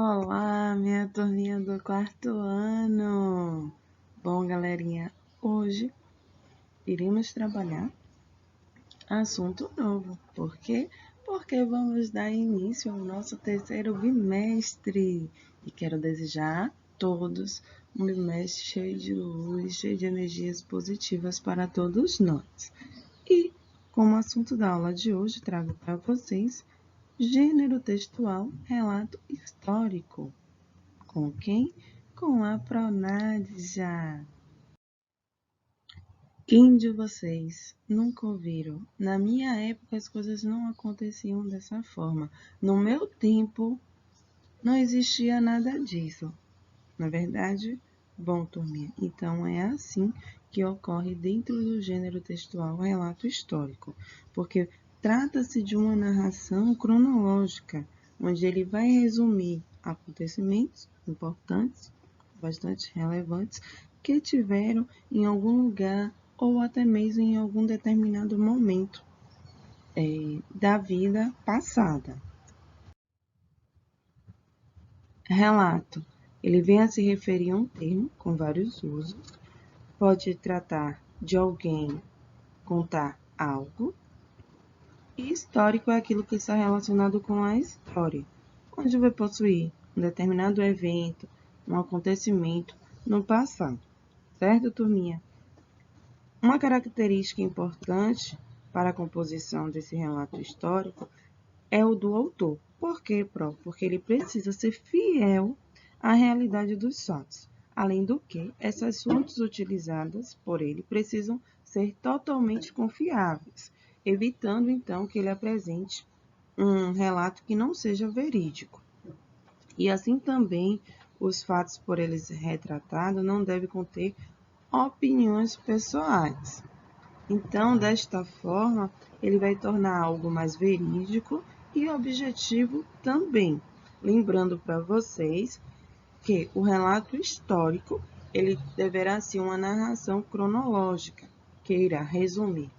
Olá, minha turminha do quarto ano! Bom, galerinha, hoje iremos trabalhar assunto novo. Por quê? Porque vamos dar início ao nosso terceiro bimestre. E quero desejar a todos um bimestre cheio de luz, cheio de energias positivas para todos nós. E, como assunto da aula de hoje, trago para vocês gênero textual, relato histórico. Com quem? Com a Pronadja. Quem de vocês nunca ouviram? Na minha época as coisas não aconteciam dessa forma. No meu tempo não existia nada disso. Na verdade, bom, turminha, então é assim que ocorre dentro do gênero textual relato histórico, porque trata-se de uma narração cronológica, onde ele vai resumir acontecimentos importantes, bastante relevantes, que tiveram em algum lugar ou até mesmo em algum determinado momento da vida passada. Relato. Ele vem a se referir a um termo com vários usos. Pode tratar de alguém contar algo. E histórico é aquilo que está relacionado com a história, onde vai possuir um determinado evento, um acontecimento no passado. Certo, turminha? Uma característica importante para a composição desse relato histórico é o do autor. Por quê, Pro? Porque ele precisa ser fiel à realidade dos fatos. Além do que, essas fontes utilizadas por ele precisam ser totalmente confiáveis, evitando então que ele apresente um relato que não seja verídico. E assim também, os fatos por eles retratados não devem conter opiniões pessoais. Então, desta forma, ele vai tornar algo mais verídico e objetivo também. Lembrando para vocês que o relato histórico, ele deverá ser uma narração cronológica, que irá resumir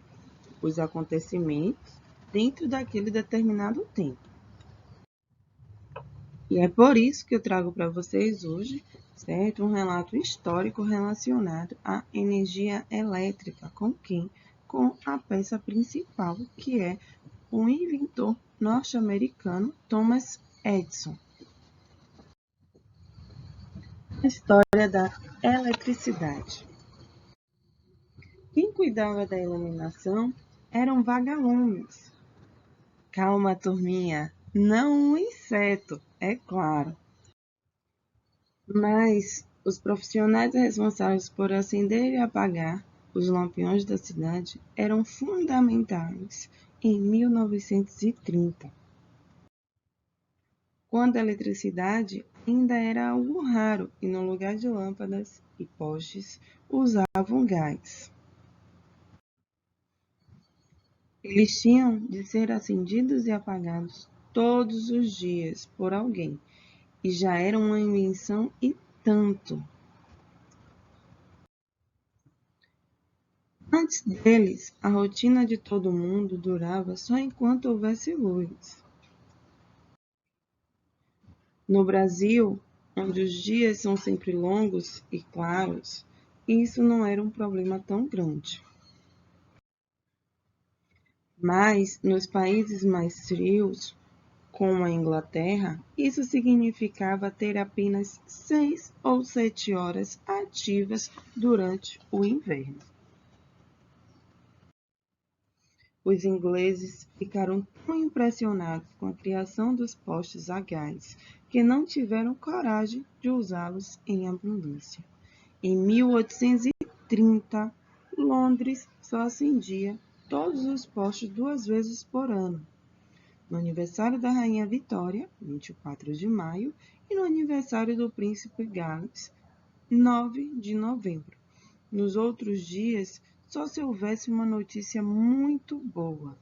os acontecimentos dentro daquele determinado tempo. E é por isso que eu trago para vocês hoje, certo, um relato histórico relacionado à energia elétrica. Com quem? Com a peça principal, que é o inventor norte-americano Thomas Edison. A história da eletricidade. Quem cuidava da iluminação eram vagalumes. Calma, turminha, não um inseto, é claro. Mas os profissionais responsáveis por acender e apagar os lampiões da cidade eram fundamentais em 1930, quando a eletricidade ainda era algo raro e, no lugar de lâmpadas e postes, usavam gás. Eles tinham de ser acendidos e apagados todos os dias por alguém, e já era uma invenção e tanto. Antes deles, a rotina de todo mundo durava só enquanto houvesse luz. No Brasil, onde os dias são sempre longos e claros, isso não era um problema tão grande. Mas nos países mais frios, como a Inglaterra, isso significava ter apenas 6 ou 7 horas ativas durante o inverno. Os ingleses ficaram tão impressionados com a criação dos postes a gás que não tiveram coragem de usá-los em abundância. Em 1830, Londres só acendia todos os postes 2 vezes por ano. No aniversário da Rainha Vitória, 24 de maio, e no aniversário do Príncipe Gales, 9 de novembro. Nos outros dias, só se houvesse uma notícia muito boa,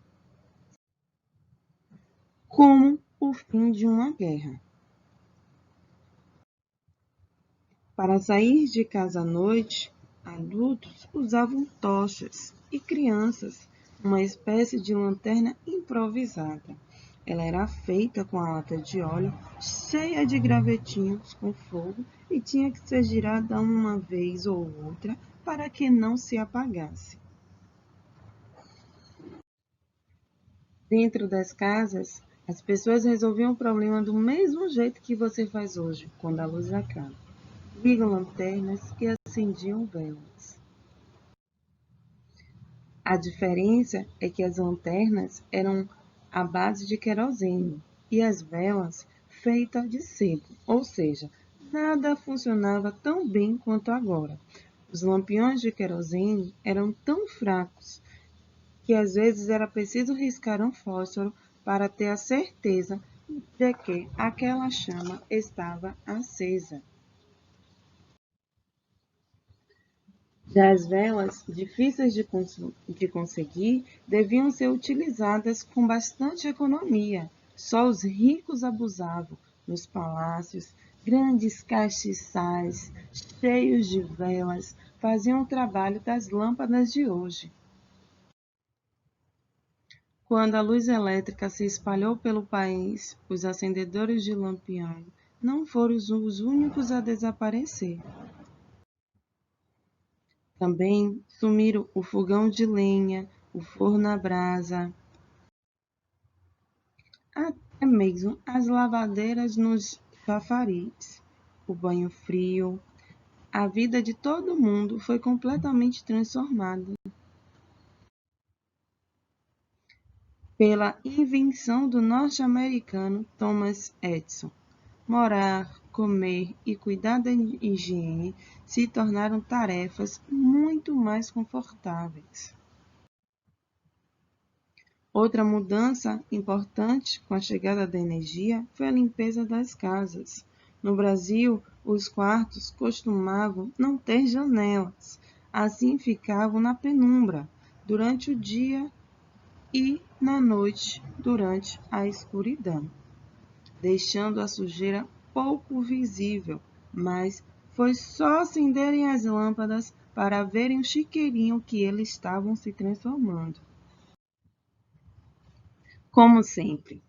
como o fim de uma guerra. Para sair de casa à noite, adultos usavam tochas e crianças uma espécie de lanterna improvisada. Ela era feita com a lata de óleo, cheia de gravetinhos com fogo e tinha que ser girada uma vez ou outra para que não se apagasse. Dentro das casas, as pessoas resolviam o problema do mesmo jeito que você faz hoje, quando a luz acaba. Ligam lanternas e acendiam velas. A diferença é que as lanternas eram à base de querosene e as velas feitas de sebo, ou seja, nada funcionava tão bem quanto agora. Os lampiões de querosene eram tão fracos que às vezes era preciso riscar um fósforo para ter a certeza de que aquela chama estava acesa. Já as velas, difíceis de conseguir, deviam ser utilizadas com bastante economia. Só os ricos abusavam. Nos palácios, grandes castiçais cheios de velas faziam o trabalho das lâmpadas de hoje. Quando a luz elétrica se espalhou pelo país, os acendedores de lampião não foram os únicos a desaparecer. Também sumiram o fogão de lenha, o forno a brasa, até mesmo as lavadeiras nos chafarizes, o banho frio. A vida de todo mundo foi completamente transformada pela invenção do norte-americano Thomas Edison. Morar, comer e cuidar da higiene se tornaram tarefas muito mais confortáveis. Outra mudança importante com a chegada da energia foi a limpeza das casas. No Brasil, os quartos costumavam não ter janelas, assim ficavam na penumbra durante o dia e na noite durante a escuridão, deixando a sujeira pouco visível, mas foi só acenderem as lâmpadas para verem o chiqueirinho que eles estavam se transformando. Como sempre,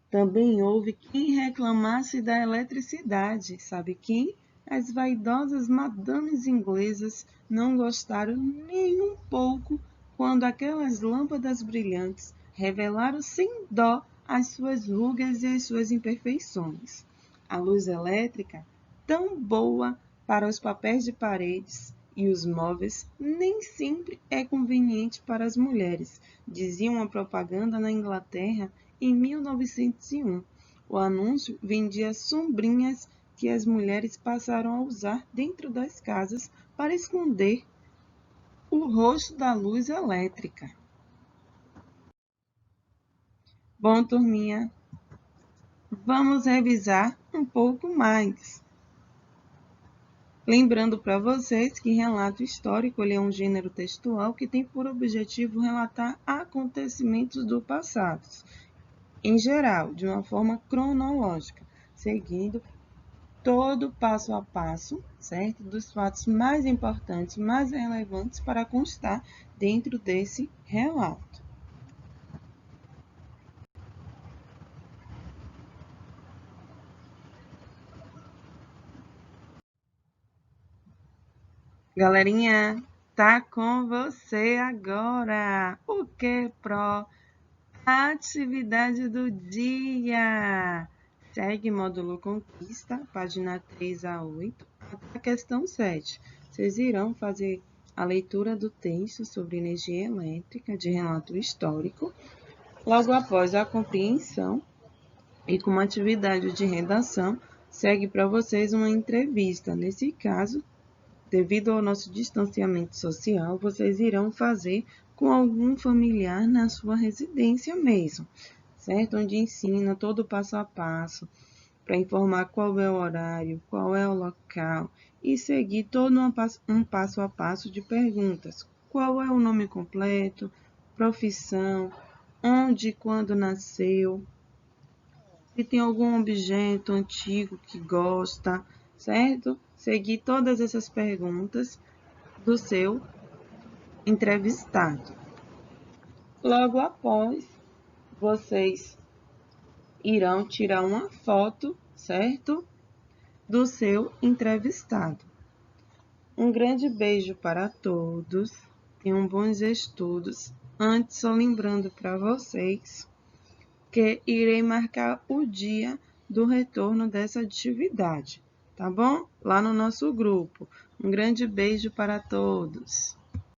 também houve quem reclamasse da eletricidade. Sabe quem? As vaidosas madames inglesas não gostaram nem um pouco quando aquelas lâmpadas brilhantes revelaram sem dó as suas rugas e as suas imperfeições. A luz elétrica, tão boa para os papéis de paredes e os móveis, nem sempre é conveniente para as mulheres, dizia uma propaganda na Inglaterra em 1901. O anúncio vendia sombrinhas que as mulheres passaram a usar dentro das casas para esconder o rosto da luz elétrica. Bom, turminha, vamos revisar um pouco mais. Lembrando para vocês que relato histórico é um gênero textual que tem por objetivo relatar acontecimentos do passado, em geral, de uma forma cronológica, seguindo todo passo a passo, certo? Dos fatos mais importantes, mais relevantes para constar dentro desse relato. Galerinha, tá com você agora. O que pro? Atividade do dia. Segue módulo Conquista, página 3 a 8, até a questão 7. Vocês irão fazer a leitura do texto sobre energia elétrica de relato histórico, logo após a compreensão, e como atividade de redação, segue para vocês uma entrevista. Nesse caso, devido ao nosso distanciamento social, vocês irão fazer com algum familiar na sua residência mesmo, certo? Onde ensina todo o passo a passo, para informar qual é o horário, qual é o local e seguir todo um passo a passo de perguntas. Qual é o nome completo, profissão, onde e quando nasceu, se tem algum objeto antigo que gosta, certo? Seguir todas essas perguntas do seu entrevistado. Logo após vocês irão tirar uma foto, certo? Do seu entrevistado. Um grande beijo para todos. Tenham bons estudos. Antes, só lembrando para vocês que irei marcar o dia do retorno dessa atividade, tá bom? Lá no nosso grupo. Um grande beijo para todos.